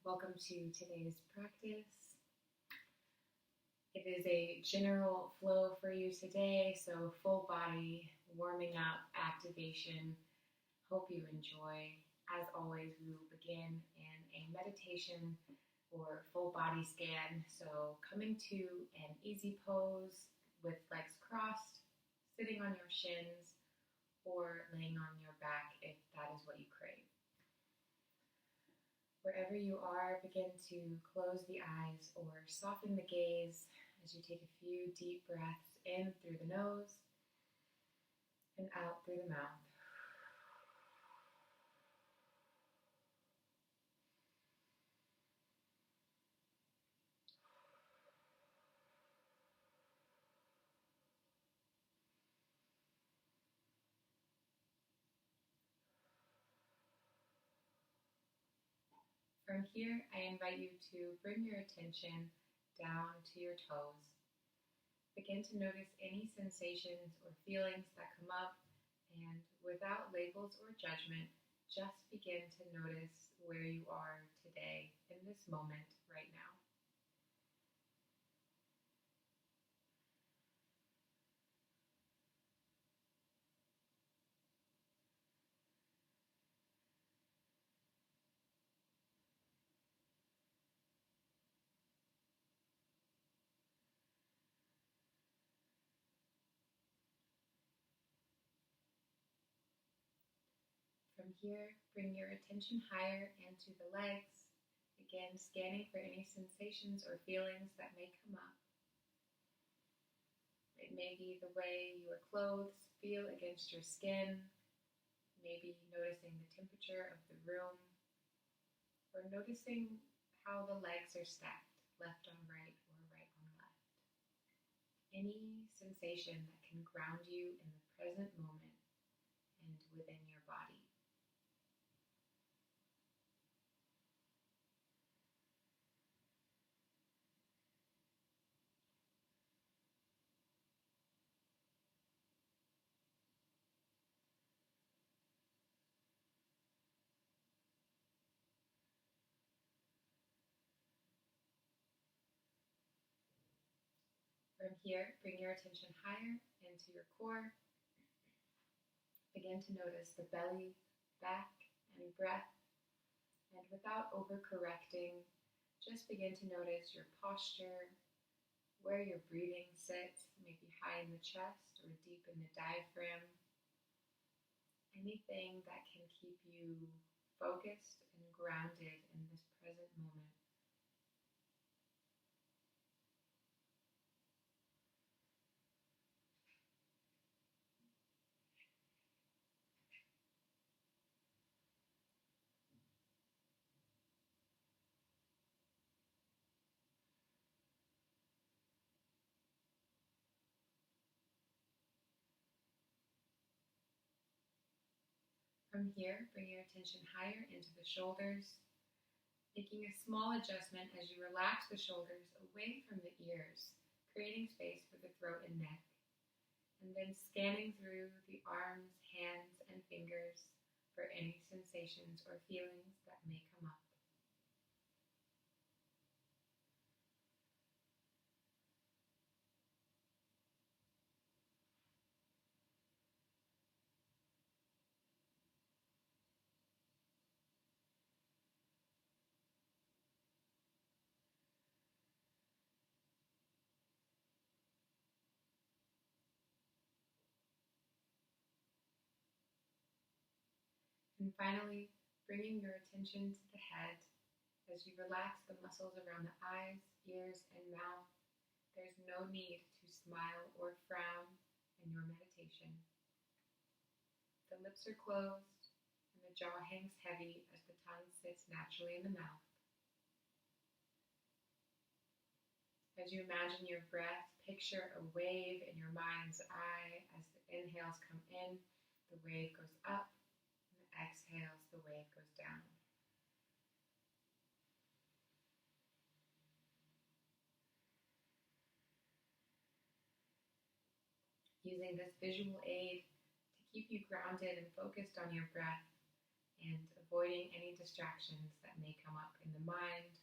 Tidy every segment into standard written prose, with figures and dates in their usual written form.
Welcome to today's practice. It is a general flow for you today, so full body, warming up, activation. Hope you enjoy. As always, we will begin in a meditation or full body scan. So coming to an easy pose with legs crossed, sitting on your shins, or laying on your back if that is what you crave. Wherever you are, begin to close the eyes or soften the gaze as you take a few deep breaths in through the nose and out through the mouth. From here, I invite you to bring your attention down to your toes. Begin to notice any sensations or feelings that come up, and without labels or judgment, just begin to notice where you are today in this moment right now. From here, bring your attention higher into the legs. Again, scanning for any sensations or feelings that may come up. It may be the way your clothes feel against your skin, maybe noticing the temperature of the room, or noticing how the legs are stacked, left on right or right on left. Any sensation that can ground you in the present moment and within your body. From here, bring your attention higher into your core. Begin to notice the belly, back, and breath. And without overcorrecting, just begin to notice your posture, where your breathing sits, maybe high in the chest or deep in the diaphragm. Anything that can keep you focused and grounded in this present moment. From here, bring your attention higher into the shoulders, making a small adjustment as you relax the shoulders away from the ears, creating space for the throat and neck, and then scanning through the arms, hands, and fingers for any sensations or feelings that may come up. And finally, bringing your attention to the head as you relax the muscles around the eyes, ears, and mouth. There's no need to smile or frown in your meditation. The lips are closed and the jaw hangs heavy as the tongue sits naturally in the mouth. As you imagine your breath, picture a wave in your mind's eye. As the inhales come in, the wave goes up. Exhales, the wave goes down. Using this visual aid to keep you grounded and focused on your breath and avoiding any distractions that may come up in the mind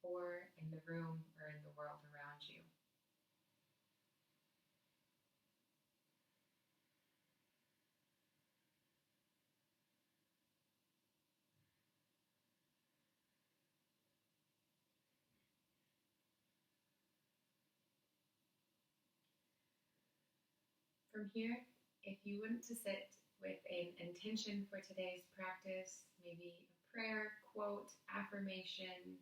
or in the room or in the world around you. From here, if you went to sit with an intention for today's practice, maybe a prayer, quote, affirmation,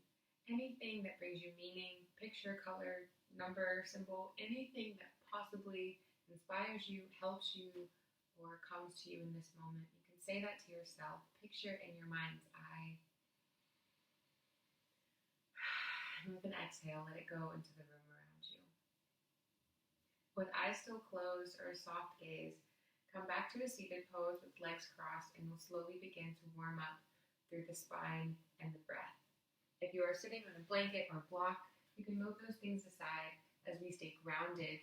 anything that brings you meaning, picture, color, number, symbol, anything that possibly inspires you, helps you, or comes to you in this moment, you can say that to yourself. Picture in your mind's eye. And with an exhale, let it go into the room around you. With eyes still closed or a soft gaze, come back to a seated pose with legs crossed, and we'll slowly begin to warm up through the spine and the breath. If you are sitting on a blanket or block, you can move those things aside as we stay grounded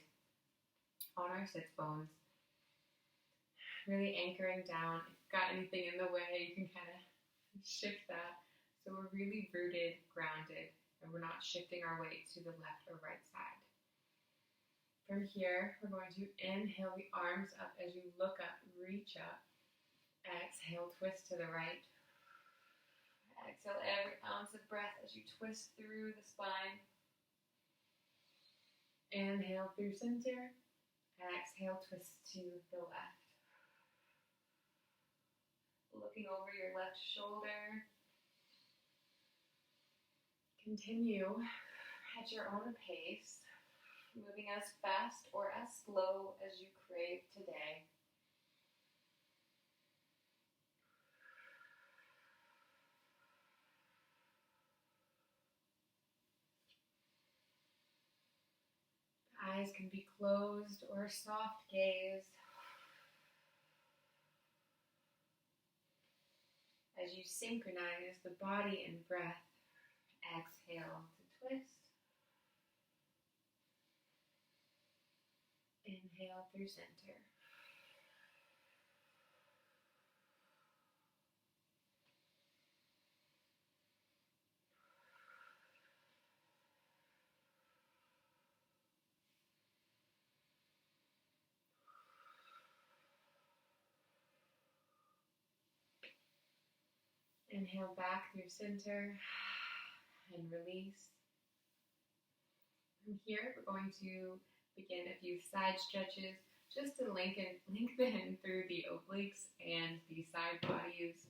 on our sits bones, really anchoring down. If you've got anything in the way, you can kind of shift that. So we're really rooted, grounded, and we're not shifting our weight to the left or right side. From here, we're going to inhale the arms up as you look up, reach up. Exhale, twist to the right. Exhale every ounce of breath as you twist through the spine. Inhale through center. Exhale, twist to the left. Looking over your left shoulder. Continue at your own pace, moving as fast or as slow as you crave today. Eyes can be closed or soft gaze. As you synchronize the body and breath, exhale to twist. Inhale through center. Inhale back through center and release. From here, we're going to begin a few side stretches just to lengthen through the obliques and the side bodies.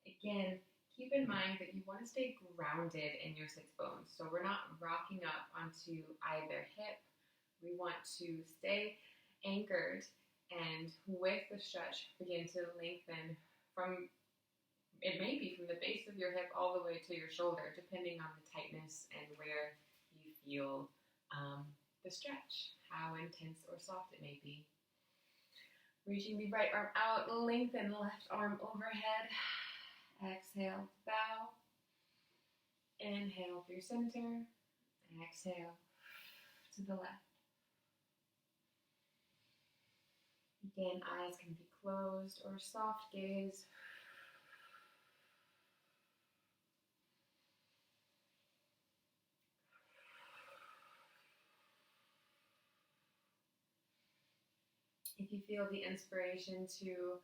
Again, keep in mind that you want to stay grounded in your sits bones. So we're not rocking up onto either hip. We want to stay anchored and with the stretch begin to lengthen from, it may be from the base of your hip all the way to your shoulder, depending on the tightness and where you feel the stretch, how intense or soft it may be. Reaching the right arm out, lengthen the left arm overhead. Exhale, bow. Inhale through center. Exhale to the left. Again, eyes can be closed or soft gaze. If you feel the inspiration to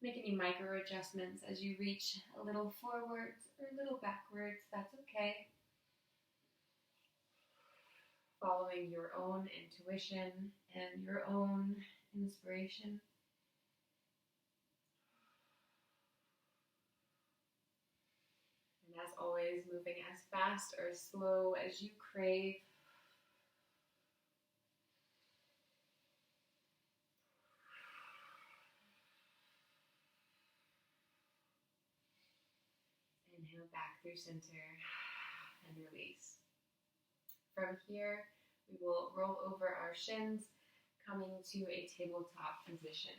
make any micro adjustments as you reach a little forwards or a little backwards, that's okay. Following your own intuition and your own inspiration. And as always, moving as fast or as slow as you crave. Inhale back through center and release. From here, we will roll over our shins, coming to a tabletop position.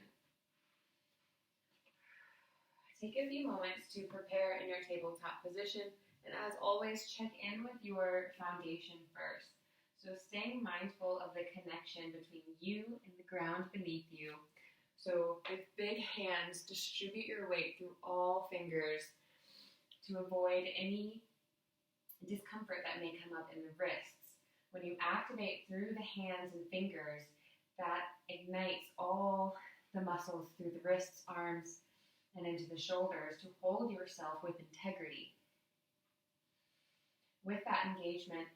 Take a few moments to prepare in your tabletop position, and as always, check in with your foundation first. So staying mindful of the connection between you and the ground beneath you. So with big hands, distribute your weight through all fingers to avoid any discomfort that may come up in the wrists. When you activate through the hands and fingers, that ignites all the muscles through the wrists, arms, and into the shoulders to hold yourself with integrity. With that engagement,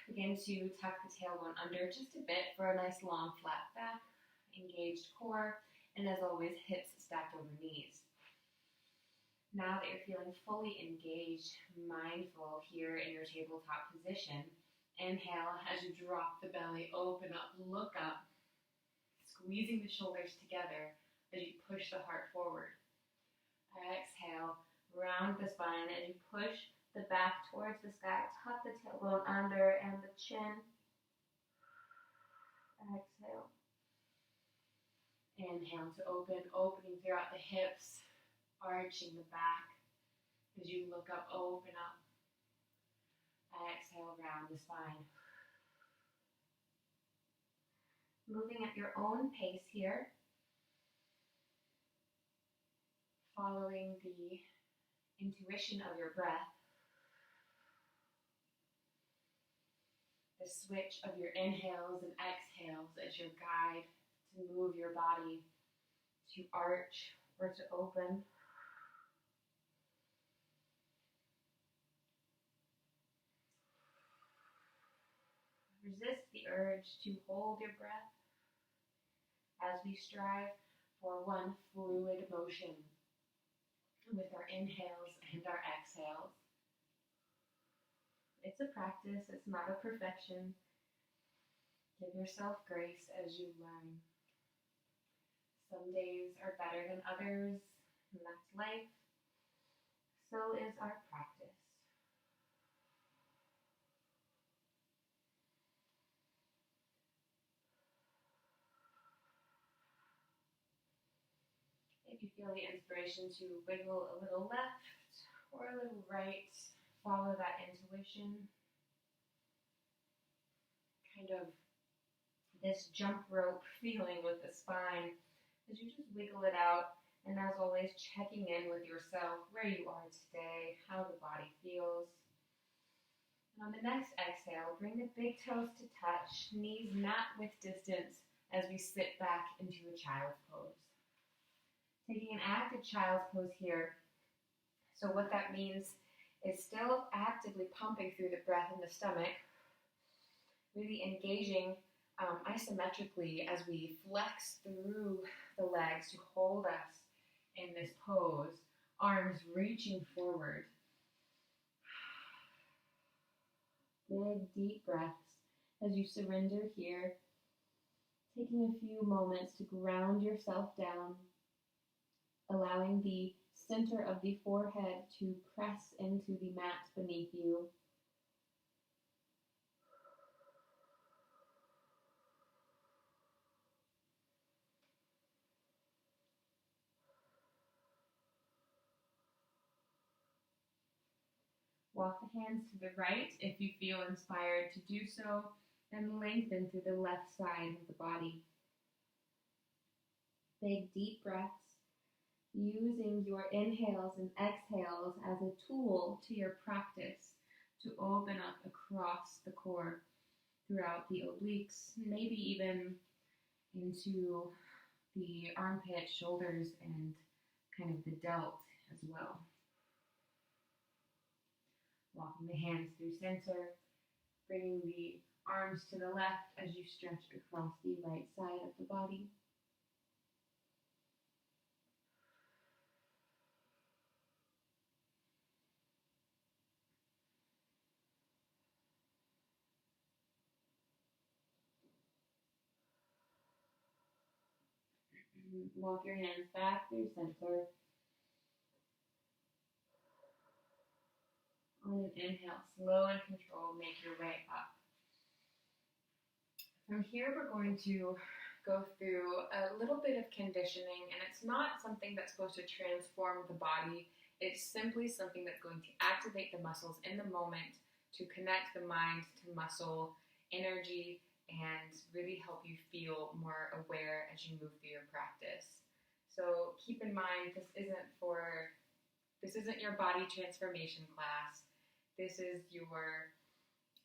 begin to tuck the tailbone under just a bit for a nice long flat back, engaged core, and as always, hips stacked over knees. Now that you're feeling fully engaged, mindful here in your tabletop position, inhale as you drop the belly, open up, look up, squeezing the shoulders together as you push the heart forward. Exhale, round the spine as you push the back towards the sky, tuck the tailbone under and the chin. Exhale. Inhale to open, opening throughout the hips, arching the back as you look up, open up. Exhale, round the spine. Moving at your own pace here, following the intuition of your breath, the switch of your inhales and exhales as your guide to move your body to arch or to open. Resist the urge to hold your breath as we strive for one fluid motion with our inhales and our exhales. It's a practice, it's not a perfection. Give yourself grace as you learn. Some days are better than others, and that's life. So is our practice. If you feel the inspiration to wiggle a little left or a little right, follow that intuition. Kind of this jump rope feeling with the spine as you just wiggle it out. And as always, checking in with yourself, where you are today, how the body feels. And on the next exhale, bring the big toes to touch, knees mat width distance as we sit back into a child's pose. Taking an active child's pose here. So what that means is still actively pumping through the breath in the stomach, really engaging isometrically as we flex through the legs to hold us in this pose, arms reaching forward. Big, deep breaths as you surrender here, taking a few moments to ground yourself down, allowing the center of the forehead to press into the mat beneath you. Walk the hands to the right if you feel inspired to do so, and lengthen through the left side of the body. Big, deep breaths, using your inhales and exhales as a tool to your practice to open up across the core throughout the obliques, maybe even into the armpit, shoulders, and kind of the delt as well. Walking the hands through center, bringing the arms to the left as you stretch across the right side of the body. Walk your hands back through center. On an inhale, slow and controlled, make your way up. From here, we're going to go through a little bit of conditioning, and it's not something that's supposed to transform the body. It's simply something that's going to activate the muscles in the moment to connect the mind to muscle energy and really help you feel more aware as you move through your practice. So keep in mind, this isn't your body transformation class. This is your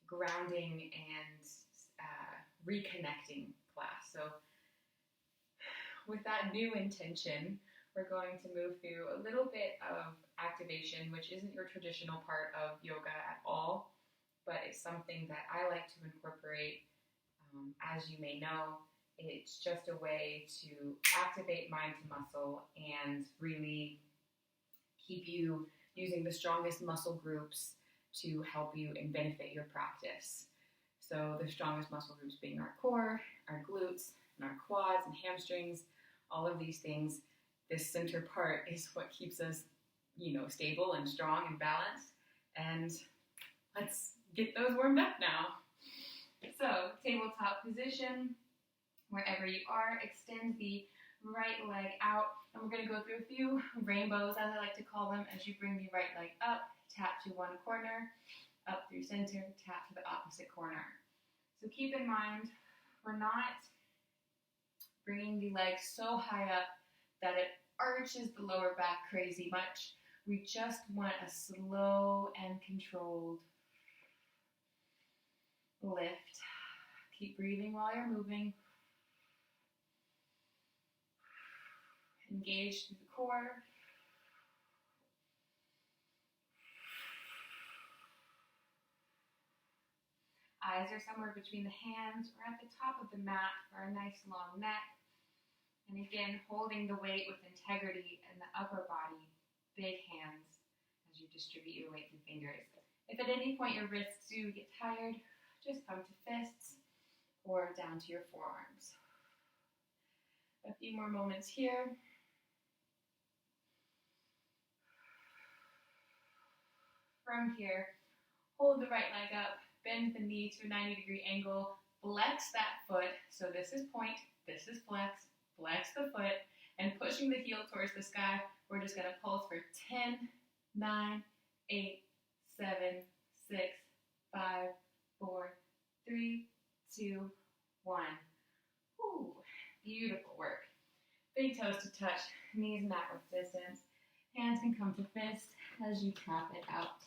grounding and reconnecting class. So with that new intention, we're going to move through a little bit of activation, which isn't your traditional part of yoga at all, but it's something that I like to incorporate. As you may know, it's just a way to activate mind to muscle and really keep you using the strongest muscle groups to help you and benefit your practice. So the strongest muscle groups being our core, our glutes, and our quads and hamstrings, all of these things. This center part is what keeps us, stable and strong and balanced. And let's get those warmed up now. So, tabletop position, wherever you are, extend the right leg out. And we're going to go through a few rainbows, as I like to call them, as you bring the right leg up, tap to one corner, up through center, tap to the opposite corner. So keep in mind, we're not bringing the leg so high up that it arches the lower back crazy much. We just want a slow and controlled lift. Keep breathing while you're moving. Engage through the core. Eyes are somewhere between the hands or at the top of the mat for a nice long neck. And again, holding the weight with integrity in the upper body, big hands as you distribute your weight through fingers. If at any point your wrists do get tired, just come to fists or down to your forearms. A few more moments here. From here, hold the right leg up, bend the knee to a 90-degree angle, flex that foot. So this is point, this is flex. Flex the foot, and pushing the heel towards the sky, we're just going to pulse for 10, 9, 8, 7, 6, 5, 4, 3, 2, 1. Ooh, beautiful work. Big toes to touch, knees mat width distance. Hands can come to fist as you tap it out.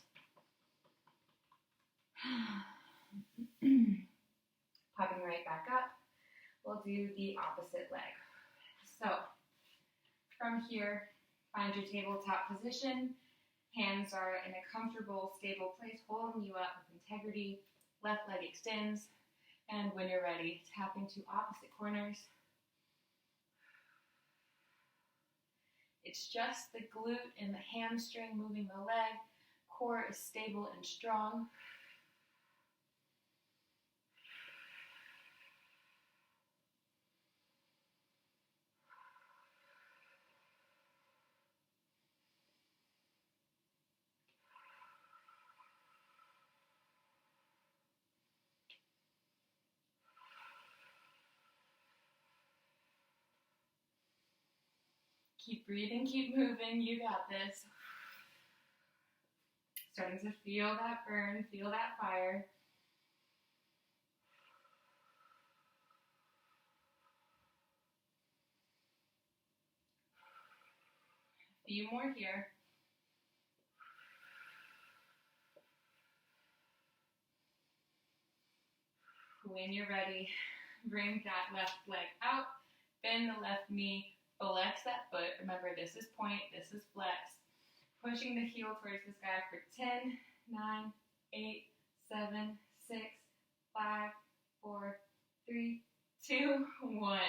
Popping right back up, we'll do the opposite leg. So, from here, find your tabletop position. Hands are in a comfortable, stable place, holding you up with integrity. Left leg extends. And when you're ready, tap into opposite corners. It's just the glute and the hamstring moving the leg. Core is stable and strong. Keep breathing, keep moving, you got this. Starting to feel that burn, feel that fire. A few more here. When you're ready, bring that left leg out, bend the left knee, flex that foot. Remember, this is point, this is flex. Pushing the heel towards the sky for 10, 9, 8, 7, 6, 5, 4, 3, 2, 1.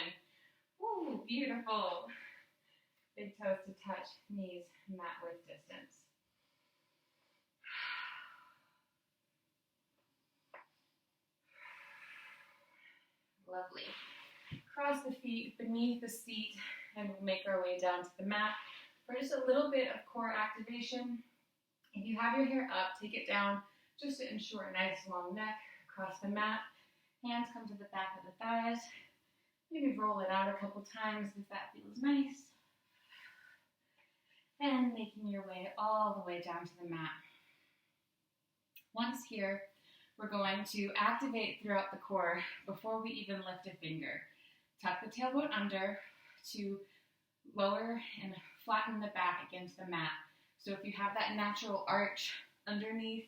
Woo, beautiful. Big toes to touch, knees mat width distance. Lovely. Cross the feet beneath the seat and we'll make our way down to the mat for just a little bit of core activation. If you have your hair up, take it down just to ensure a nice long neck across the mat. Hands come to the back of the thighs. Maybe roll it out a couple times if that feels nice. And making your way all the way down to the mat. Once here, we're going to activate throughout the core before we even lift a finger. Tuck the tailbone under to lower and flatten the back against the mat. So if you have that natural arch underneath,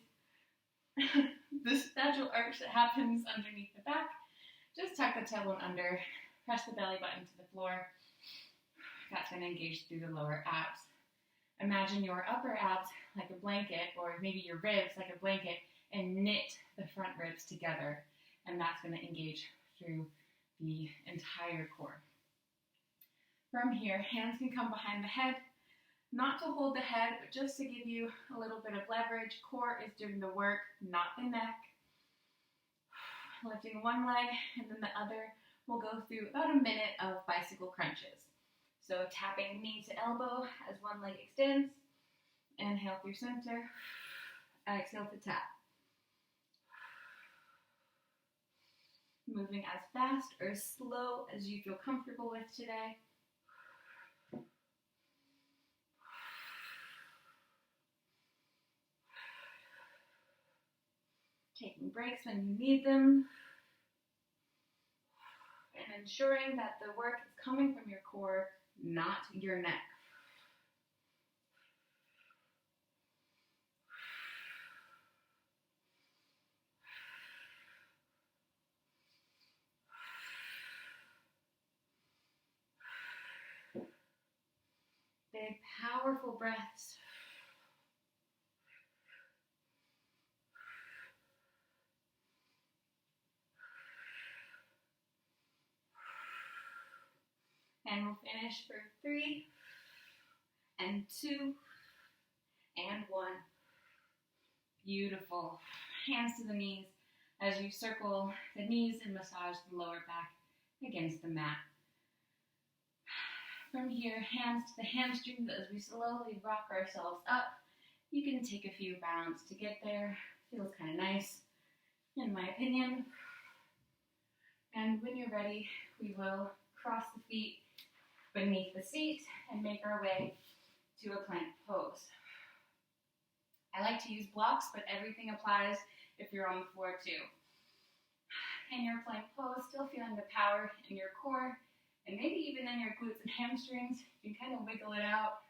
this natural arch that happens underneath the back, just tuck the tailbone under, press the belly button to the floor. That's going to engage through the lower abs. Imagine your upper abs like a blanket, or maybe your ribs like a blanket, and knit the front ribs together. And that's going to engage through the entire core. From here, hands can come behind the head, not to hold the head, but just to give you a little bit of leverage. Core is doing the work, not the neck. Lifting one leg, and then the other. We'll go through about a minute of bicycle crunches. So tapping knee to elbow as one leg extends. Inhale through center. Exhale to tap. Moving as fast or as slow as you feel comfortable with today. Taking breaks when you need them. And ensuring that the work is coming from your core, not your neck. Big, powerful breaths. And we'll finish for 3, and 2, and 1. Beautiful. Hands to the knees as you circle the knees and massage the lower back against the mat. From here, hands to the hamstrings as we slowly rock ourselves up. You can take a few rounds to get there. Feels kind of nice, in my opinion. And when you're ready, we will cross the feet beneath the seat and make our way to a plank pose. I like to use blocks, but everything applies if you're on the floor too. In your plank pose, still feeling the power in your core, and maybe even in your glutes and hamstrings. You can kind of wiggle it out,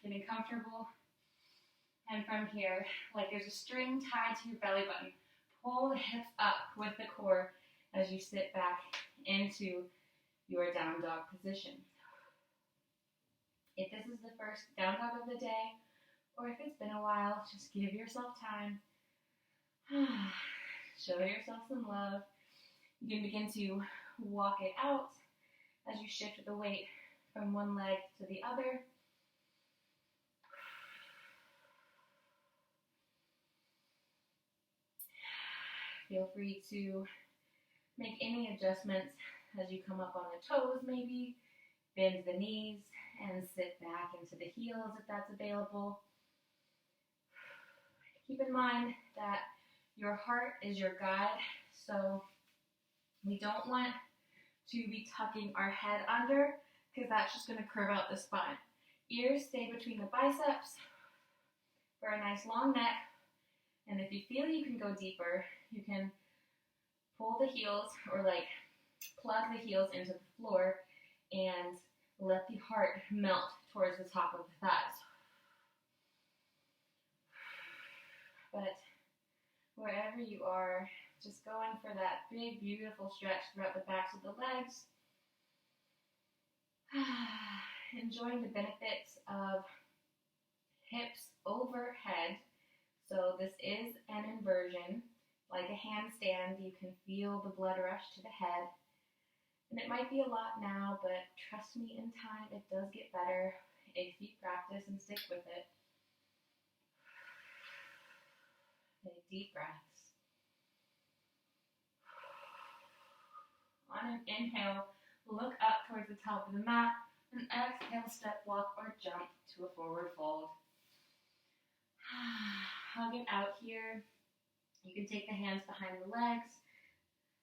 getting comfortable. And from here, like there's a string tied to your belly button, pull the hips up with the core as you sit back into your down dog position. If this is the first down dog of the day, or if it's been a while, just give yourself time. Show yourself some love. You can begin to walk it out as you shift the weight from one leg to the other. Feel free to make any adjustments as you come up on the toes maybe. Bend the knees and sit back into the heels if that's available. Keep in mind that your heart is your guide, so we don't want to be tucking our head under because that's just going to curve out the spine. Ears stay between the biceps for a nice long neck, and if you feel you can go deeper, you can pull the heels or like plug the heels into the floor and let the heart melt towards the top of the thighs. But wherever you are, just going for that big, beautiful stretch throughout the backs of the legs. Enjoying the benefits of hips overhead. So this is an inversion. Like a handstand, you can feel the blood rush to the head. And it might be a lot now, but trust me, in time, it does get better if you practice and stick with it. Take deep breaths. On an inhale, look up towards the top of the mat, and exhale, step, walk, or jump to a forward fold. Hug it out here. You can take the hands behind the legs,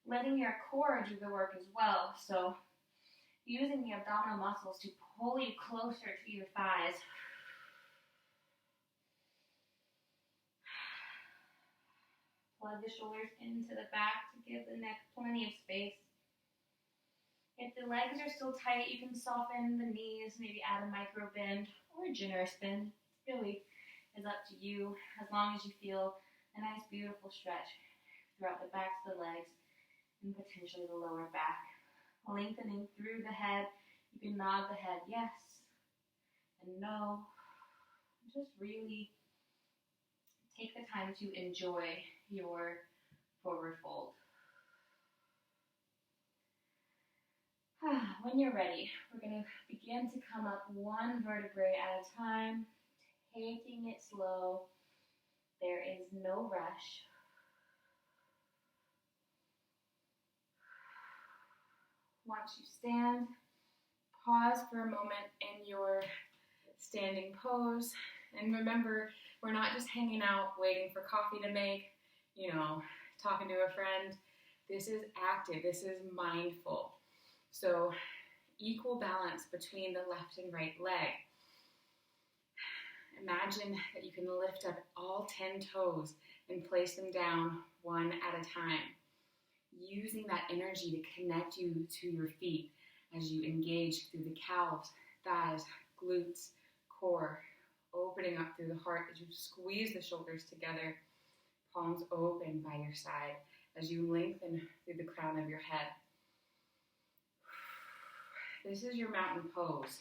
letting your core do the work as well. So using the abdominal muscles to pull you closer to your thighs. Plug the shoulders into the back to give the neck plenty of space. If the legs are still tight, you can soften the knees, maybe add a micro bend or a generous bend. It really is up to you, as long as you feel a nice, beautiful stretch throughout the backs of the legs and potentially the lower back. Lengthening through the head. You can nod the head yes and no. Just really take the time to enjoy your forward fold. When you're ready, we're going to begin to come up one vertebrae at a time, taking it slow. There is no rush. Once you stand, pause for a moment in your standing pose. And remember, we're not just hanging out waiting for coffee to make, talking to a friend. This is active. This is mindful. So equal balance between the left and right leg. Imagine that you can lift up all 10 toes and place them down one at a time, using that energy to connect you to your feet as you engage through the calves, thighs, glutes, core, opening up through the heart as you squeeze the shoulders together, palms open by your side as you lengthen through the crown of your head. This is your mountain pose.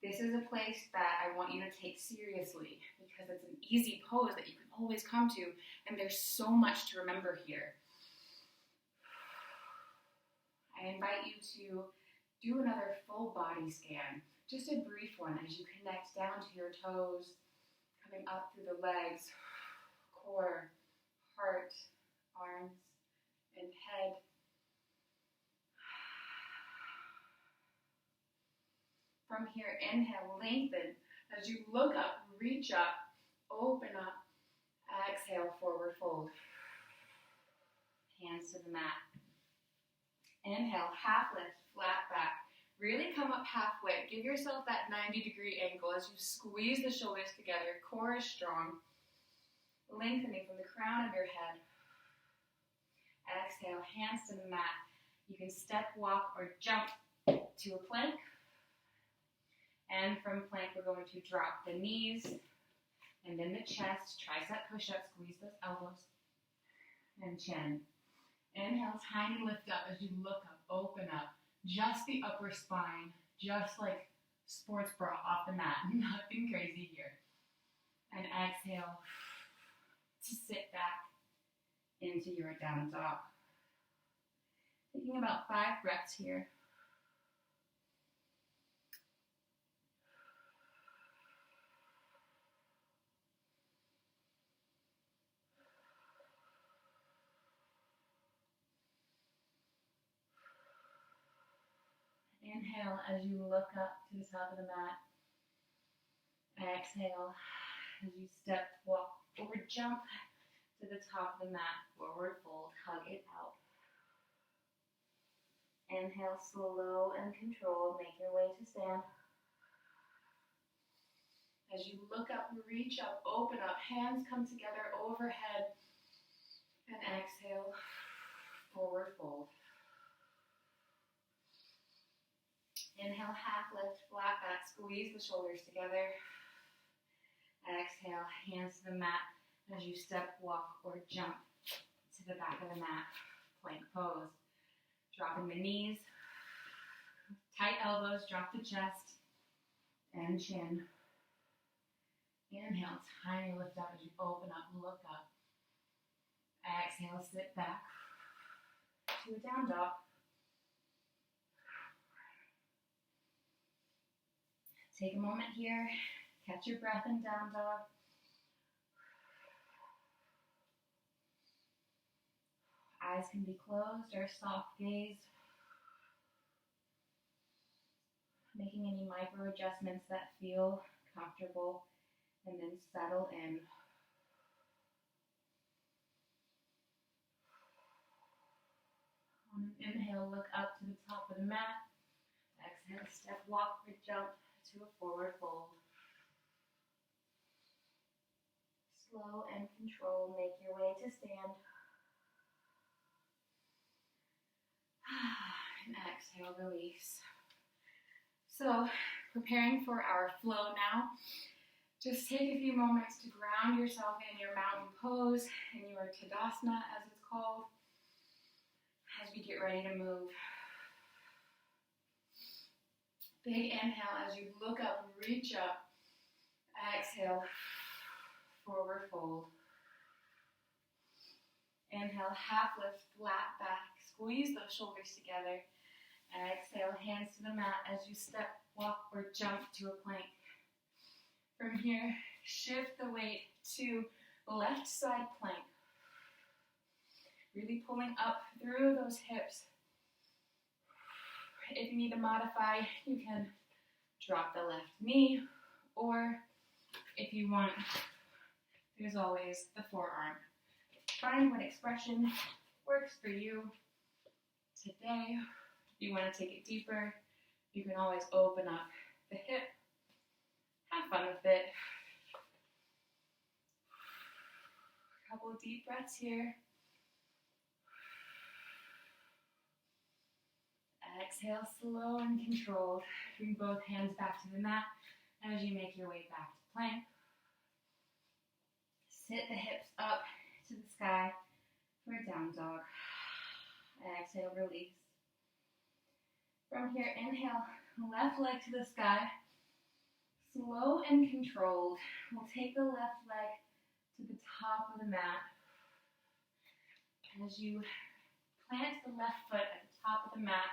This is a place that I want you to take seriously because it's an easy pose that you can always come to, and there's so much to remember here. I invite you to do another full body scan, just a brief one as you connect down to your toes, coming up through the legs, core, heart, arms, and head. From here, inhale, lengthen. As you look up, reach up, open up. Exhale, forward fold. Hands to the mat. Inhale, half lift, flat back. Really come up halfway. Give yourself that 90-degree angle as you squeeze the shoulders together. Core is strong. Lengthening from the crown of your head. Exhale, hands to the mat. You can step, walk, or jump to a plank. And from plank, we're going to drop the knees and then the chest, tricep push-up, squeeze those elbows, and chin. Inhale, tiny lift up as you look up, open up. Just the upper spine, just like sports bra off the mat. Nothing crazy here. And exhale to sit back into your down dog. Taking about 5 breaths here. Inhale as you look up to the top of the mat. Exhale as you step, walk, or jump to the top of the mat. Forward fold, hug it out. Inhale, slow and controlled. Make your way to stand. As you look up, reach up, open up. Hands come together overhead. And exhale, forward fold. Inhale, half lift, flat back, squeeze the shoulders together. Exhale, hands to the mat as you step, walk, or jump to the back of the mat. Plank pose. Dropping the knees, tight elbows, drop the chest, and chin. Inhale, tiny lift up as you open up, look up. Exhale, sit back to a down dog. Take a moment here, catch your breath in down dog. Eyes can be closed or soft gaze. Making any micro adjustments that feel comfortable, and then settle in. On an inhale, look up to the top of the mat. Exhale, step, walk, or jump to a forward fold. Slow and controlled. Make your way to stand. And exhale, release. So, preparing for our flow now. Just take a few moments to ground yourself in your mountain pose, in your Tadasana as it's called, as we get ready to move. Big inhale as you look up, reach up. Exhale, forward fold. Inhale, half lift, flat back. Squeeze those shoulders together. Exhale, hands to the mat as you step, walk, or jump to a plank. From here, shift the weight to left side plank. Really pulling up through those hips. If you need to modify, you can drop the left knee, or if you want, there's always the forearm. Find what expression works for you today. If you want to take it deeper, you can always open up the hip. Have fun with it. A couple of deep breaths here. Exhale, slow and controlled. Bring both hands back to the mat as you make your way back to plank. Sit the hips up to the sky for a down dog. Exhale, release. From here, inhale, left leg to the sky. Slow and controlled. We'll take the left leg to the top of the mat. As you plant the left foot at the top of the mat,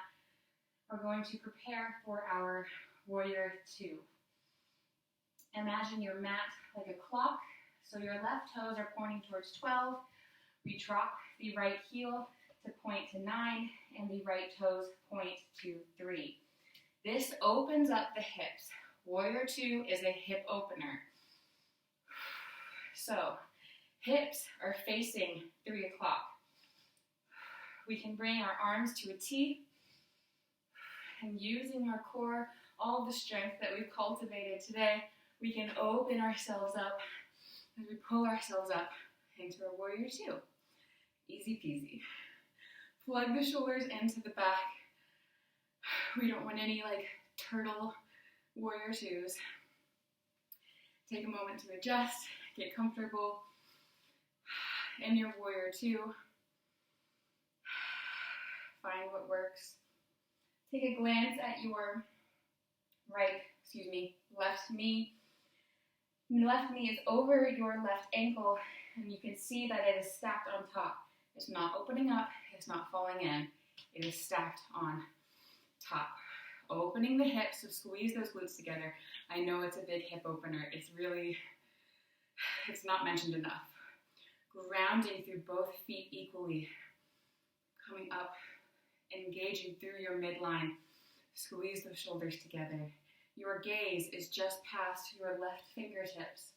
we're going to prepare for our warrior two. Imagine your mat like a clock, so your left toes are pointing towards 12. We drop the right heel to point to 9, and the right toes point to 3. This opens up the hips. Warrior two is a hip opener. So, hips are facing 3 o'clock. We can bring our arms to a T, and using our core, all the strength that we've cultivated today, we can open ourselves up as we pull ourselves up into a warrior two. Easy peasy. Plug the shoulders into the back. We don't want any like turtle warrior twos. Take a moment to adjust, get comfortable in your warrior two. Find what works. Take a glance at your left knee. Left knee is over your left ankle, and you can see that it is stacked on top. It's not opening up, it's not falling in. It is stacked on top. Opening the hips, so squeeze those glutes together. I know it's a big hip opener. It's not mentioned enough. Grounding through both feet equally. Coming up, engaging through your midline. Squeeze those shoulders together. Your gaze is just past your left fingertips.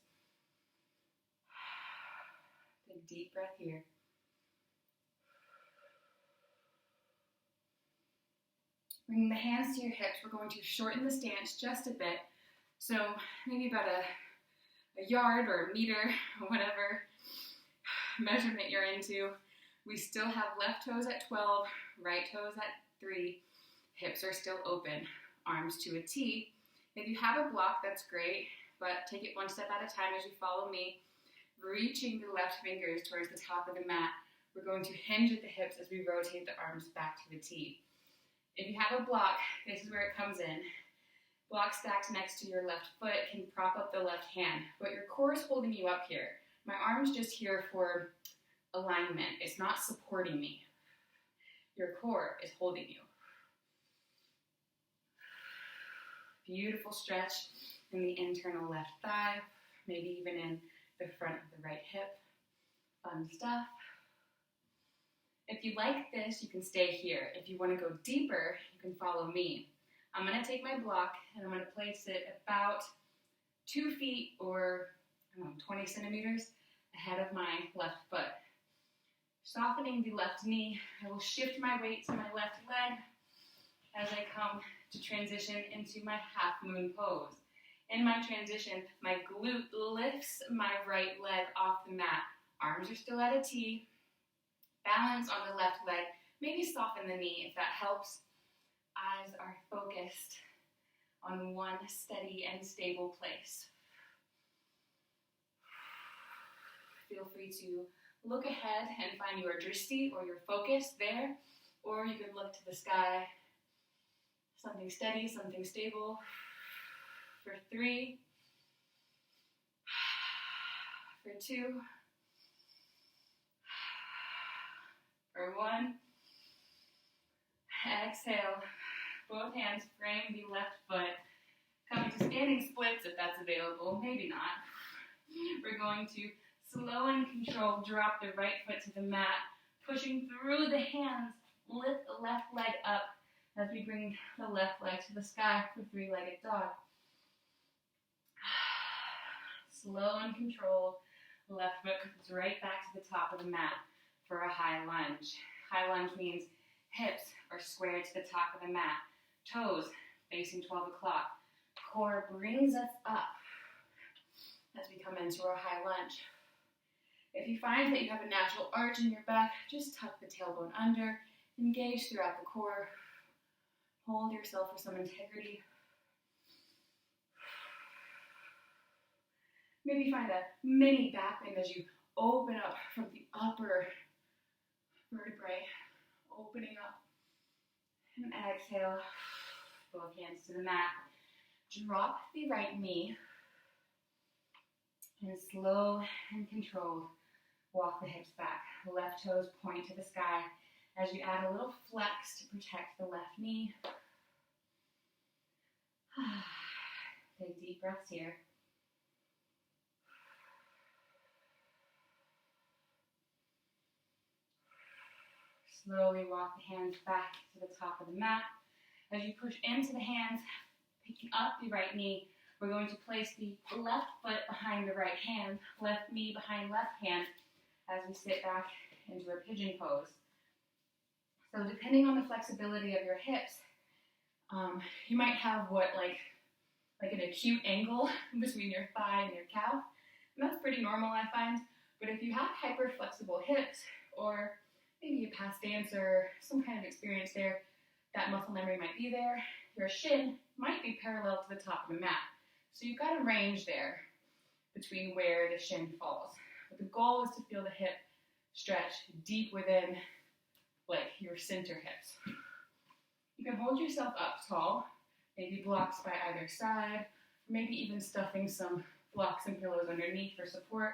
Big deep breath here. Bring the hands to your hips. We're going to shorten the stance just a bit. So maybe about a yard or a meter, whatever measurement you're into. We still have left toes at 12, right toes at 3. Hips are still open. Arms to a T. If you have a block, that's great, but take it one step at a time as you follow me. Reaching the left fingers towards the top of the mat. We're going to hinge at the hips as we rotate the arms back to the T. If you have a block, this is where it comes in. Block stacked next to your left foot can prop up the left hand, but your core is holding you up here. My arm's just here for alignment. It's not supporting me. Your core is holding you. Beautiful stretch in the internal left thigh, maybe even in the front of the right hip. Fun stuff. If you like this, you can stay here. If you want to go deeper, you can follow me. I'm going to take my block and I'm going to place it about 2 feet or 20 centimeters ahead of my left foot. Softening the left knee, I will shift my weight to my left leg as I come to transition into my half moon pose. In my transition, my glute lifts my right leg off the mat. Arms are still at a T. Balance on the left leg. Maybe soften the knee if that helps. Eyes are focused on one steady and stable place. Feel free to look ahead and find your drishti or your focus there, or you can look to the sky. Something steady, something stable. For 3, for 2, for 1. Exhale. Both hands frame the left foot. Coming to standing splits if that's available. Maybe not. We're going to slow and controlled drop the right foot to the mat. Pushing through the hands. Lift the left leg up as we bring the left leg to the sky for 3-legged dog. Slow and controlled. Left foot comes right back to the top of the mat for a high lunge. High lunge means hips are squared to the top of the mat. Toes facing 12 o'clock. Core brings us up as we come into our high lunge. If you find that you have a natural arch in your back, just tuck the tailbone under. Engage throughout the core. Hold yourself for some integrity. Maybe find a mini back bend as you open up from the upper vertebrae. Opening up. And exhale. Both hands to the mat. Drop the right knee. And slow and controlled, walk the hips back. Left toes point to the sky as you add a little flex to protect the left knee. Take deep breaths here. Slowly walk the hands back to the top of the mat. As you push into the hands, picking up the right knee, we're going to place the left foot behind the right hand, left knee behind left hand as we sit back into a pigeon pose. So depending on the flexibility of your hips, you might have like an acute angle between your thigh and your calf. And that's pretty normal, I find. But if you have hyper flexible hips, or maybe a past dancer, some kind of experience there, that muscle memory might be there. Your shin might be parallel to the top of the mat. So you've got a range there between where the shin falls. But the goal is to feel the hip stretch deep within like your center hips. You can hold yourself up tall, maybe blocks by either side, or maybe even stuffing some blocks and pillows underneath for support.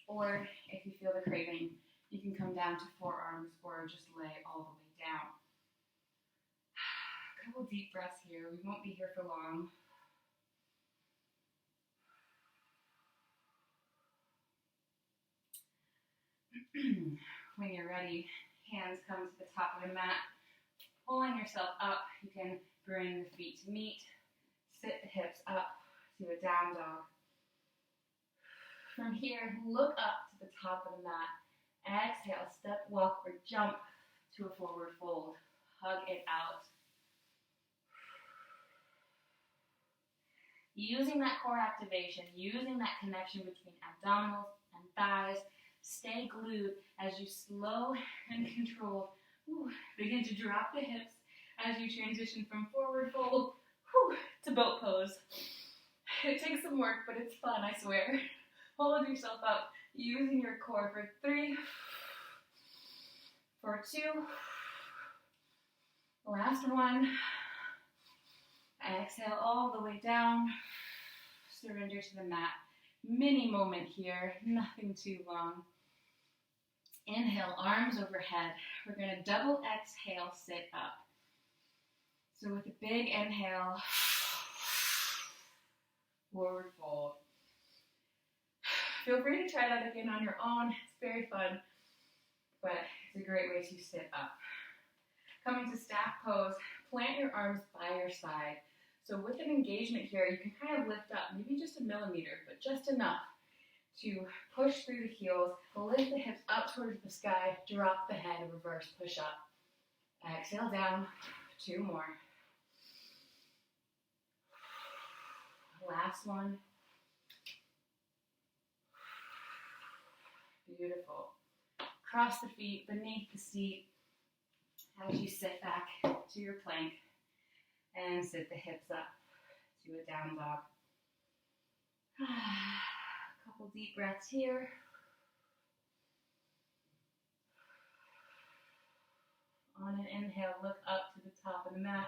Or if you feel the craving, you can come down to forearms or just lay all the way down. A couple deep breaths here. We won't be here for long. When you're ready, hands come to the top of the mat. Pulling yourself up, you can bring the feet to meet. Sit the hips up to a down dog. From here, look up to the top of the mat. Exhale, step, walk, or jump to a forward fold. Hug it out. Using that core activation, using that connection between abdominals and thighs, stay glued as you slow and controlled begin to drop the hips as you transition from forward fold to boat pose. It takes some work, but it's fun, I swear. Hold yourself up, using your core for 3, for 2, last one. Exhale all the way down. Surrender to the mat. Mini moment here, nothing too long. Inhale, arms overhead. We're going to double exhale, sit up. So with a big inhale, forward fold. Feel free to try that again on your own. It's very fun, but it's a great way to sit up. Coming to staff pose, plant your arms by your side. So with an engagement here, you can kind of lift up, maybe just a millimeter, but just enough to push through the heels, lift the hips up towards the sky, drop the head, reverse push up. Exhale down, 2 more. Last one. Beautiful. Cross the feet beneath the seat as you sit back to your plank and sit the hips up to a down dog. A couple deep breaths here. On an inhale, look up to the top of the mat.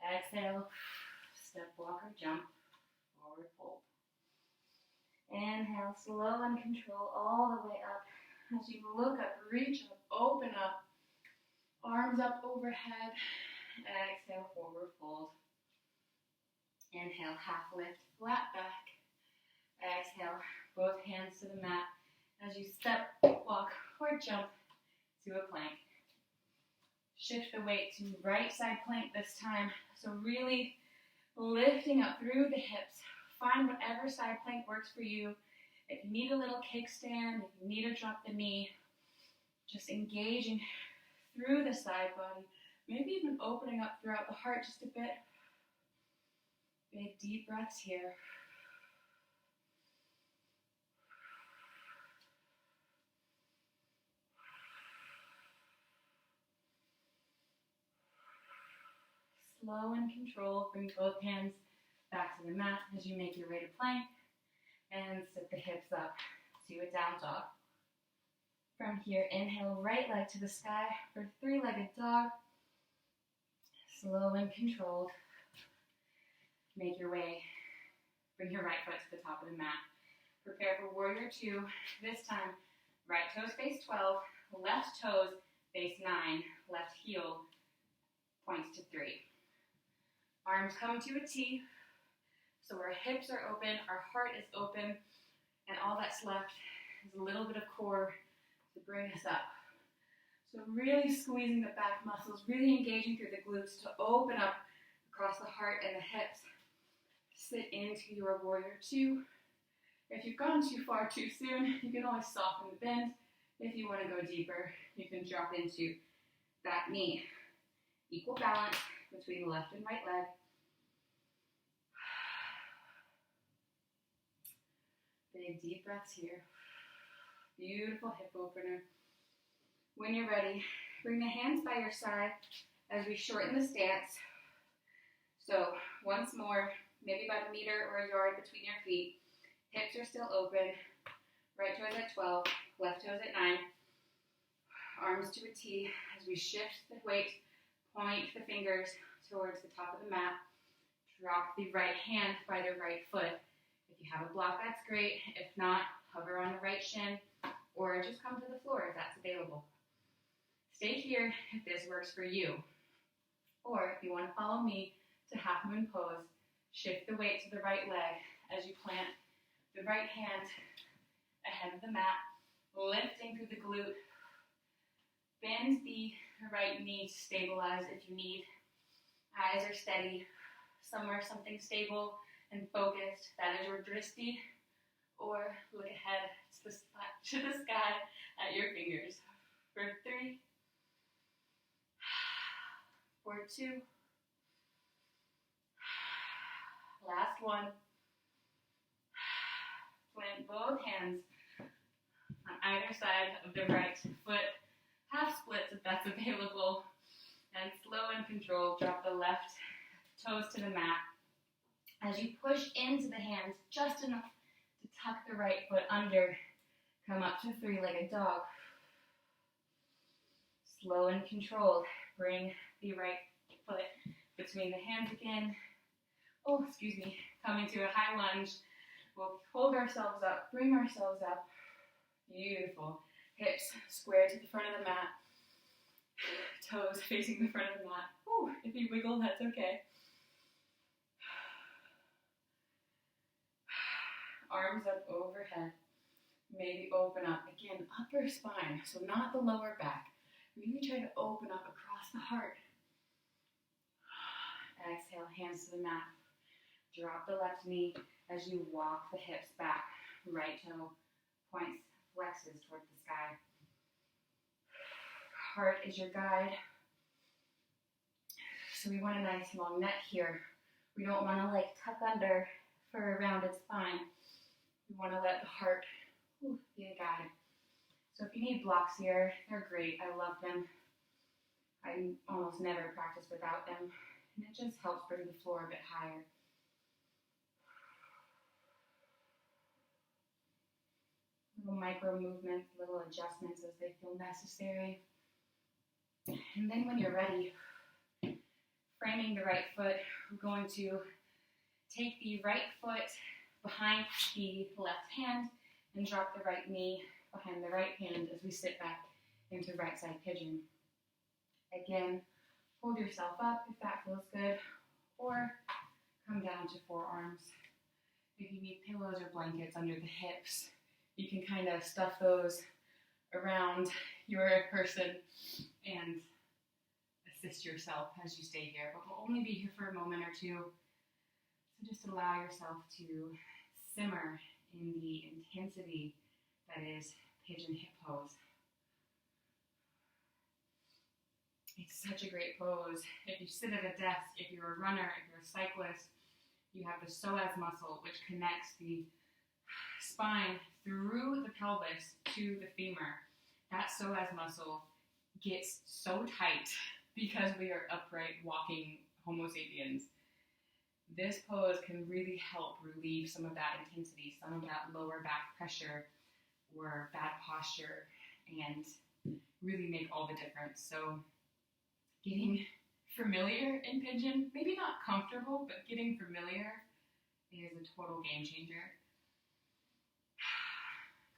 Exhale, step, walk, or jump, forward fold. Inhale, slow and control all the way up. As you look up, reach up, open up, arms up overhead. Exhale, forward fold. Inhale, half lift, flat back. Exhale, both hands to the mat as you step, walk, or jump to a plank. Shift the weight to right side plank this time. So really lifting up through the hips. Find whatever side plank works for you. If you need a little kickstand, if you need to drop the knee, just engaging through the side body. Maybe even opening up throughout the heart just a bit. Big deep breaths here. Slow and control, bring both hands back to the mat as you make your way to plank and sit the hips up to a down dog. From here, inhale, right leg to the sky for three-legged dog. Slow and controlled. Make your way, bring your right foot to the top of the mat. Prepare for warrior two. This time, right toes face 12, left toes face 9, left heel points to 3. Arms come to a T, so our hips are open, our heart is open, and all that's left is a little bit of core to bring us up. So really squeezing the back muscles, really engaging through the glutes to open up across the heart and the hips. Sit into your warrior two. If you've gone too far too soon, you can always soften the bend. If you want to go deeper, you can drop into that knee. Equal balance between the left and right leg. Big deep breaths here. Beautiful hip opener. When you're ready, bring the hands by your side as we shorten the stance. So once more, maybe about a meter or a yard between your feet. Hips are still open. Right toes at 12, left toes at 9. Arms to a T as we shift the weight. Point the fingers towards the top of the mat. Drop the right hand by the right foot. If you have a block, that's great. If not, hover on the right shin or just come to the floor if that's available. Stay here if this works for you. Or if you want to follow me to half moon pose, shift the weight to the right leg as you plant the right hand ahead of the mat, lifting through the glute. Bend the right knee to stabilize if you need. Eyes are steady. Somewhere something stable and focused. That is your drishti. Or look ahead to the sky at your fingers. For 3, for 2. Last one. Plant both hands on either side of the right foot. Half splits if that's available. And slow and controlled, drop the left toes to the mat. As you push into the hands, just enough to tuck the right foot under. Come up to three-legged dog. Slow and controlled. Bring the right foot between the hands again. Oh, excuse me. Coming to a high lunge. We'll hold ourselves up, bring ourselves up. Beautiful. Hips square to the front of the mat. Toes facing the front of the mat. Ooh, if you wiggle, that's okay. Arms up overhead. Maybe open up. Again, upper spine, so not the lower back. Really try to open up across the heart. Exhale, hands to the mat. Drop the left knee as you walk the hips back. Right toe points, flexes towards the sky. Heart is your guide. So we want a nice long neck here. We don't want to tuck under, for a rounded spine. We want to let the heart be a guide. So if you need blocks here, they're great. I love them. I almost never practice without them. And it just helps bring the floor a bit higher. Little micro movements, little adjustments as they feel necessary. And then when you're ready, framing the right foot, we're going to take the right foot behind the left hand and drop the right knee behind the right hand as we sit back into right side pigeon. Again, hold yourself up if that feels good, or come down to forearms. If you need pillows or blankets under the hips, you can kind of stuff those around your person and assist yourself as you stay here. But we'll only be here for a moment or two, so just allow yourself to simmer in the intensity that is pigeon hip pose. It's such a great pose. If you sit at a desk, if you're a runner, if you're a cyclist, you have the psoas muscle, which connects the spine through the pelvis to the femur. That psoas muscle gets so tight because we are upright walking Homo sapiens. This pose can really help relieve some of that intensity, some of that lower back pressure or bad posture, and really make all the difference. So getting familiar in pigeon, maybe not comfortable, but getting familiar is a total game changer.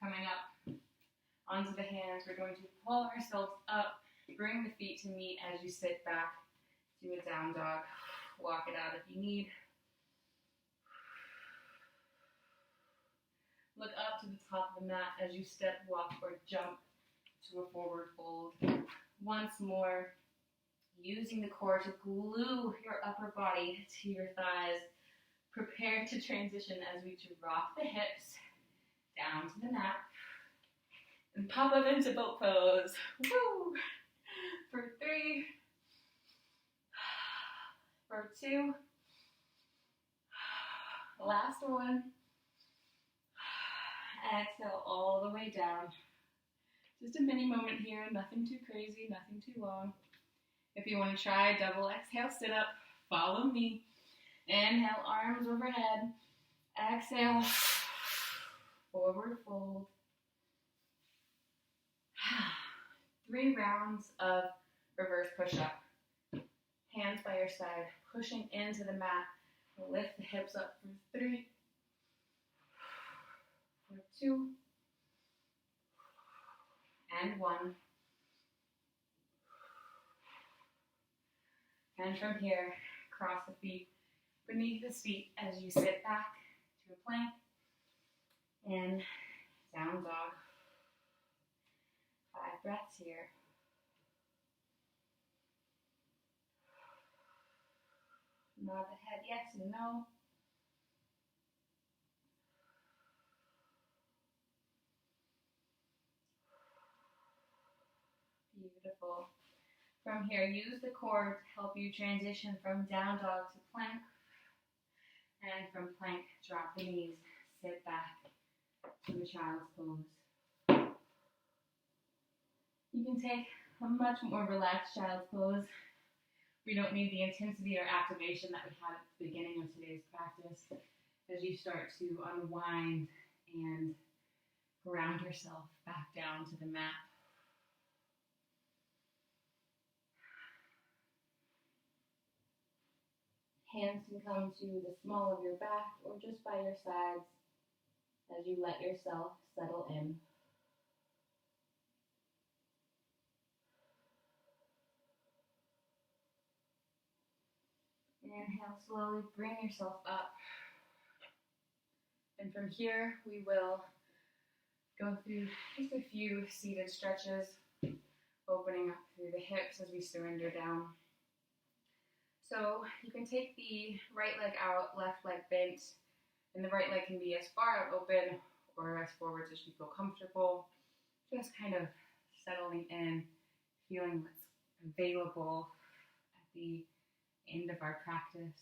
Coming up onto the hands, we're going to pull ourselves up, bring the feet to meet as you sit back, do a down dog, walk it out if you need. Look up to the top of the mat as you step, walk, or jump to a forward fold. Once more, using the core to glue your upper body to your thighs. Prepare to transition as we drop the hips down to the mat and pop up into boat pose. Woo! For 3, for 2, last one. Exhale all the way down. Just a mini moment here, nothing too crazy, nothing too long. If you want to try double exhale sit up, follow me. Inhale, arms overhead. Exhale, forward fold. 3 rounds of reverse push-up. Hands by your side, pushing into the mat. Lift the hips up for 3, for 2, and 1. And from here, cross the feet beneath the feet as you sit back to a plank and down dog. 5 breaths here. Nod the head yes and no. Beautiful. From here, use the core to help you transition from down dog to plank. And from plank, drop the knees, sit back to a child's pose. You can take a much more relaxed child's pose. We don't need the intensity or activation that we had at the beginning of today's practice as you start to unwind and ground yourself back down to the mat. Hands can come to the small of your back or just by your sides as you let yourself settle in. Inhale, slowly bring yourself up. And from here, we will go through just a few seated stretches, opening up through the hips as we surrender down. So you can take the right leg out, left leg bent, and the right leg can be as far out open or as forwards as you feel comfortable. Just kind of settling in, feeling what's available at the end of our practice.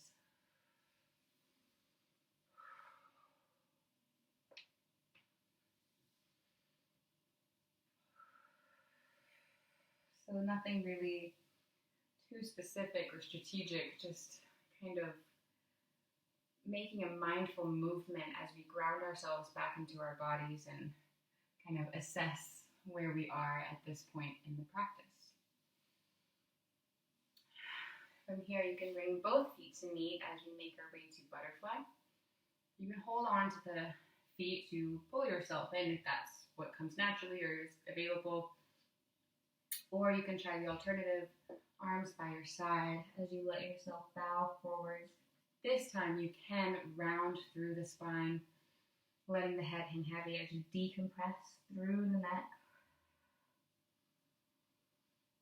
So nothing really too specific or strategic, just kind of making a mindful movement as we ground ourselves back into our bodies and kind of assess where we are at this point in the practice. From here, you can bring both feet to meet as we make our way to butterfly. You can hold on to the feet to pull yourself in if that's what comes naturally or is available. Or you can try the alternative, arms by your side as you let yourself bow forwards. This time you can round through the spine, letting the head hang heavy as you decompress through the neck.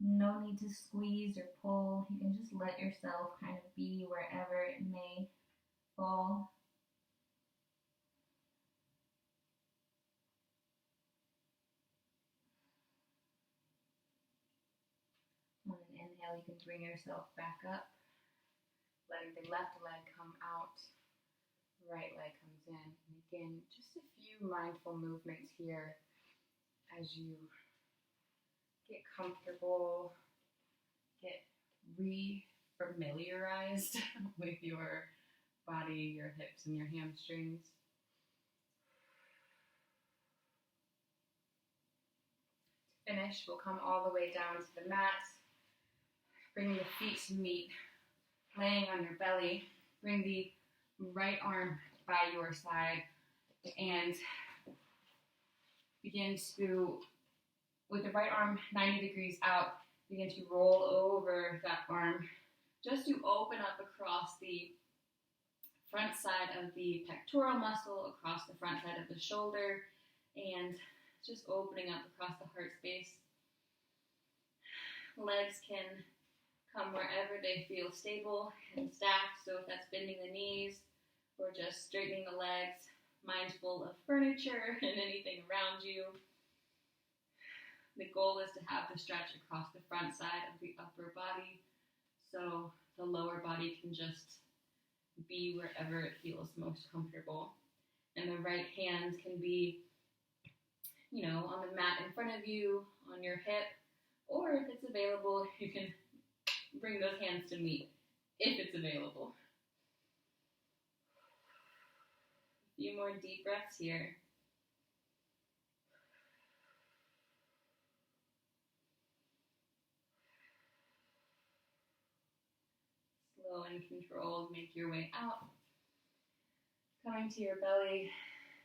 No need to squeeze or pull. You can just let yourself kind of be wherever it may fall. On an inhale, you can bring yourself back up, letting the left leg come out, right leg comes in. And again, just a few mindful movements here as you get comfortable, get re-familiarized with your body, your hips, and your hamstrings. To finish, we'll come all the way down to the mat, bringing the feet to meet, laying on your belly. Bring the right arm by your side and begin to, with the right arm 90 degrees out, begin to roll over that arm just to open up across the front side of the pectoral muscle, across the front side of the shoulder, and just opening up across the heart space. Legs can come wherever they feel stable and stacked, so if that's bending the knees or just straightening the legs, mindful of furniture and anything around you. The goal is to have the stretch across the front side of the upper body, so the lower body can just be wherever it feels most comfortable. And the right hand can be, on the mat in front of you, on your hip, or if it's available, you can bring those hands to meet, if it's available. A few more deep breaths here. Slow and controlled, make your way out. Coming to your belly,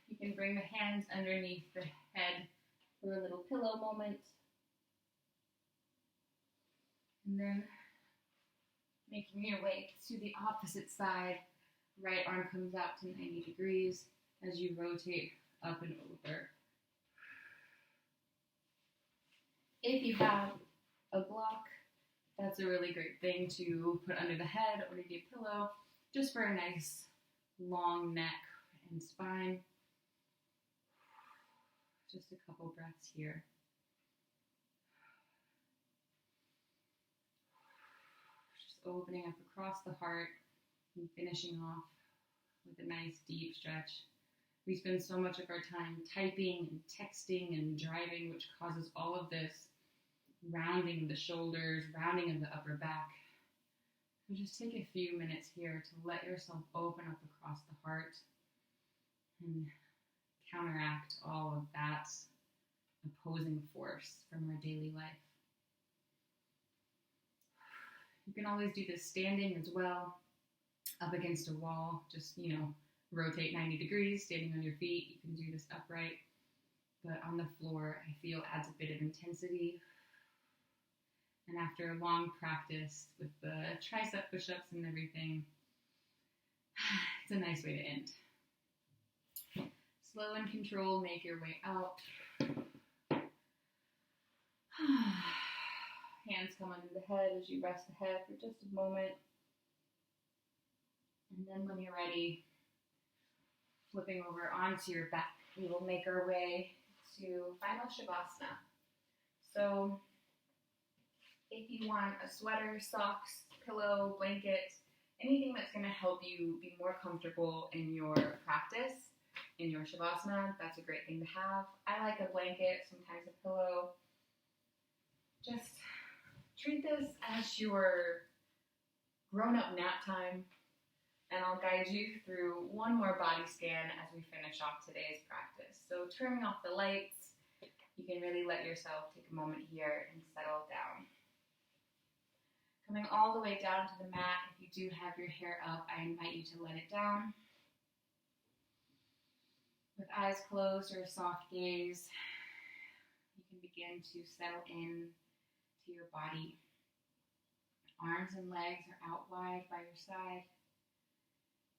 you can bring the hands underneath the head for a little pillow moment. And then making your way to the opposite side. Right arm comes out to 90 degrees as you rotate up and over. If you have a block, that's a really great thing to put under the head or maybe a pillow, just for a nice long neck and spine. Just a couple breaths here. Just opening up across the heart and finishing off with a nice deep stretch. We spend so much of our time typing and texting and driving, which causes all of this rounding of the shoulders, rounding of the upper back. So just take a few minutes here to let yourself open up across the heart and counteract all of that opposing force from our daily life. You can always do this standing as well, up against a wall. Just, rotate 90 degrees, standing on your feet. You can do this upright, but on the floor, I feel adds a bit of intensity. And after a long practice with the tricep push-ups and everything, it's a nice way to end. Slow and controlled, make your way out. Hands come under the head as you rest the head for just a moment. And then when you're ready, flipping over onto your back, we will make our way to Final Shavasana. So if you want a sweater, socks, pillow, blanket, anything that's going to help you be more comfortable in your practice, in your Shavasana, that's a great thing to have. I like a blanket, sometimes a pillow. Just treat this as your grown-up nap time, and I'll guide you through one more body scan as we finish off today's practice. So turning off the lights, you can really let yourself take a moment here and settle down. Coming all the way down to the mat, if you do have your hair up, I invite you to let it down. With eyes closed or a soft gaze, you can begin to settle in to your body. Arms and legs are out wide by your side,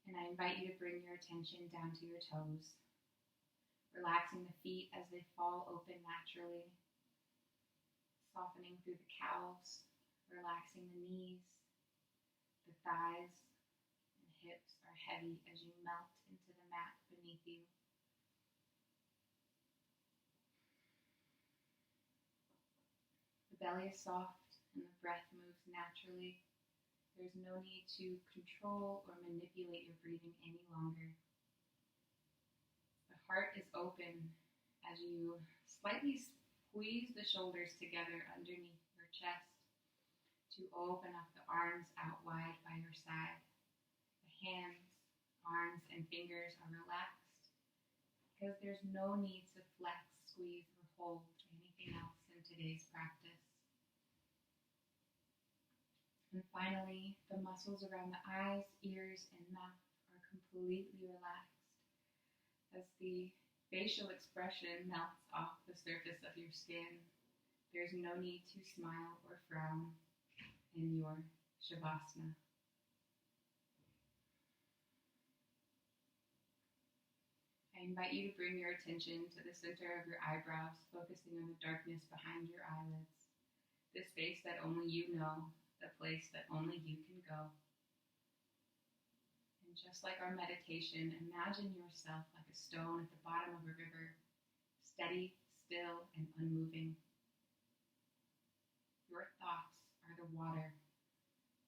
and I invite you to bring your attention down to your toes, relaxing the feet as they fall open naturally, softening through the calves, relaxing the knees, the thighs and hips are heavy as you melt into the mat beneath you. The belly is soft and the breath moves naturally. There's no need to control or manipulate your breathing any longer. The heart is open as you slightly squeeze the shoulders together underneath your chest to open up the arms out wide by your side. The hands, arms, and fingers are relaxed because there's no need to flex, squeeze, or hold anything else in today's practice. And finally, the muscles around the eyes, ears, and mouth are completely relaxed as the facial expression melts off the surface of your skin. There's no need to smile or frown in your Shavasana. I invite you to bring your attention to the center of your eyebrows, focusing on the darkness behind your eyelids, the space that only you know, the place that only you can go. And just like our meditation, imagine yourself like a stone at the bottom of a river, steady, still, and unmoving. Your thoughts are the water,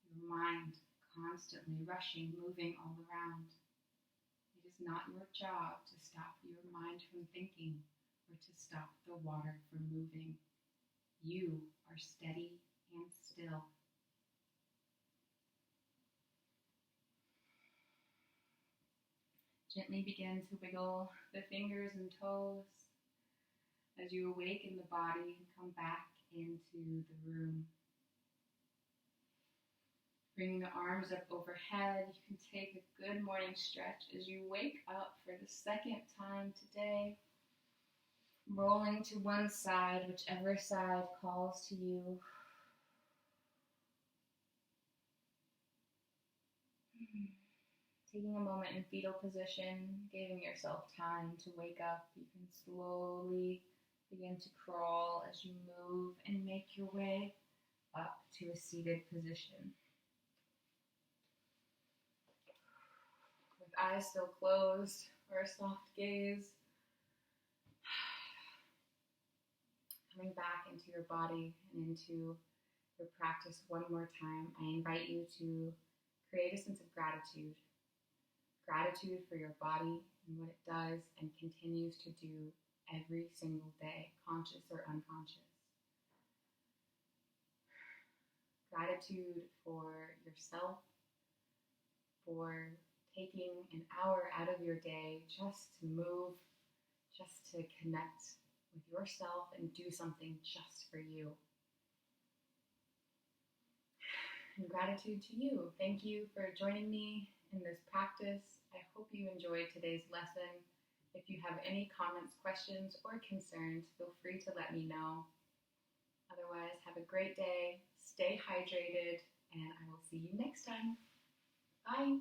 your mind constantly rushing, moving all around. It is not your job to stop your mind from thinking or to stop the water from moving. You are steady and still. Gently begin to wiggle the fingers and toes as you awaken the body and come back into the room. Bringing the arms up overhead, you can take a good morning stretch as you wake up for the second time today. Rolling to one side, whichever side calls to you. Taking a moment in fetal position, giving yourself time to wake up. You can slowly begin to crawl as you move and make your way up to a seated position. With eyes still closed or a soft gaze, coming back into your body and into your practice one more time, I invite you to create a sense of gratitude. Gratitude for your body and what it does and continues to do every single day, conscious or unconscious. Gratitude for yourself, for taking an hour out of your day just to move, just to connect with yourself and do something just for you. And gratitude to you. Thank you for joining me in this practice. I hope you enjoyed today's lesson. If you have any comments, questions, or concerns, feel free to let me know. Otherwise, have a great day, stay hydrated, and I will see you next time. Bye.